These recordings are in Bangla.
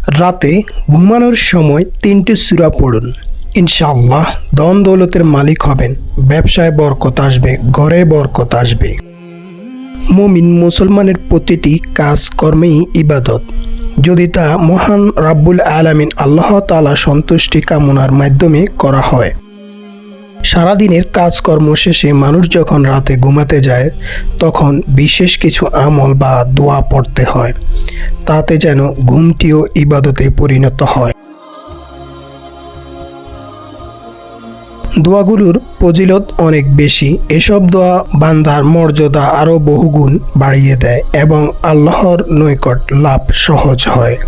রাতে ঘুমানোর সময় 3টি সূরা পড়ুন। ইনশাআল্লাহ ধন দৌলতের মালিক হবেন, ব্যবসায় বরকত আসবে, ঘরে বরকত আসবে। মুমিন মুসলমানের প্রতিটি কাজকর্মেই ইবাদত, যদি তা মহান রাব্বুল আলামিন আল্লাহ তাআলা সন্তুষ্টি কামনার মাধ্যমে করা হয়। সারাদিনের কাজকর্ম শেষে মানুষ যখন রাতে ঘুমাতে যায় তখন বিশেষ কিছু আমল বা দোয়া পড়তে হয়, তাতে যেন ঘুমটিও ইবাদতে পরিণত হয়। দোয়াগুলোর ফজিলত অনেক বেশি। এসব দোয়া বান্দার মর্যাদা আরও বহুগুণ বাড়িয়ে দেয় এবং আল্লাহর নৈকট লাভ সহজ হয়।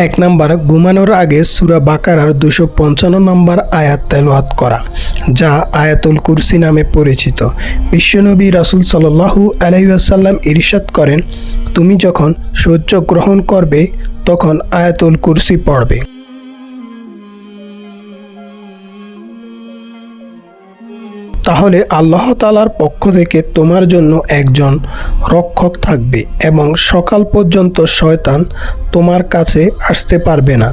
1 নাম্বার, ঘুমানোর আগে সূরা বাকারার 255 নম্বর আয়াত তেলাওয়াত করা, যা আয়াতুল কুরসি নামে পরিচিত। বিশ্বনবী রাসূল সাল্লাল্লাহু আলাইহি ওয়াসাল্লাম ইরশাদ করেন, তুমি যখন সূর্য গ্রহণ করবে তখন আয়াতুল কুরসি পড়বে। তাহলে আল্লাহ তাআলার পক্ষ থেকে তোমার জন্য একজন রক্ষক থাকবে এবং সকাল পর্যন্ত শয়তান তোমার কাছে আসতে পারবে না।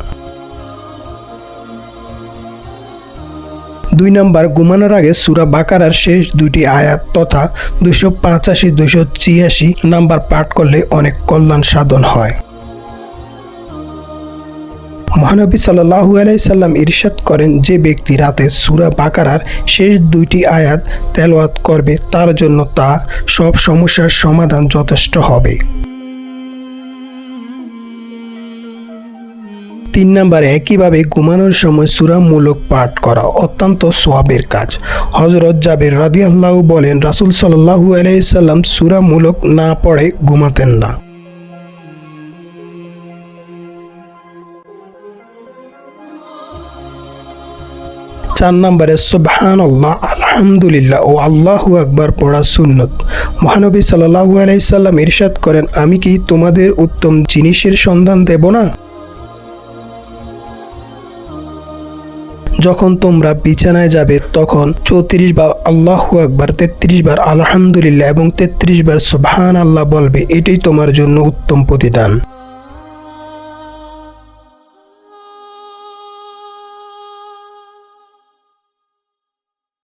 2 নাম্বার, ঘুমানোর আগে সূরা বাকারার শেষ 2টি আয়াত তথা 285-286 নাম্বার পাঠ করলে অনেক কল্যাণ সাধন হয়। মহানবী সাল্লাল্লাহু আলাইহি সাল্লাম ইরশাদ করেন, যে ব্যক্তি রাতে সূরা বাকারার শেষ 2টি আয়াত তেলাওয়াত করবে তার জন্য তা সব সমস্যার সমাধান যথেষ্ট হবে। 3 নাম্বারে, একইভাবে ঘুমানোর সময় সূরা মুলক পাঠ করা অত্যন্ত সওয়াবের কাজ। হযরত জাবের রাদিয়াল্লাহু বলেন, রাসূল সাল্লাল্লাহু আলাইহি সাল্লাম সূরা মুলক না পড়ে ঘুমাতেন না। 4 নাম্বারে সুবহানাল্লাহ, আলহামদুলিল্লাহ ও আল্লাহু আকবার পড়া সুন্নত। মহানবী সাল্লাল্লাহু আলাইহি সাল্লাম ইরশাদ করেন, আমি কি তোমাদের উত্তম জিনিসের সন্ধান দেব না? যখন তোমরা বিছানায় যাবে তখন 34 বার আল্লাহু আকবার, 33 বার আলহামদুলিল্লাহ এবং 33 বার সুবহানাল্লাহ বলবে, এটাই তোমার জন্য উত্তম প্রতিদান।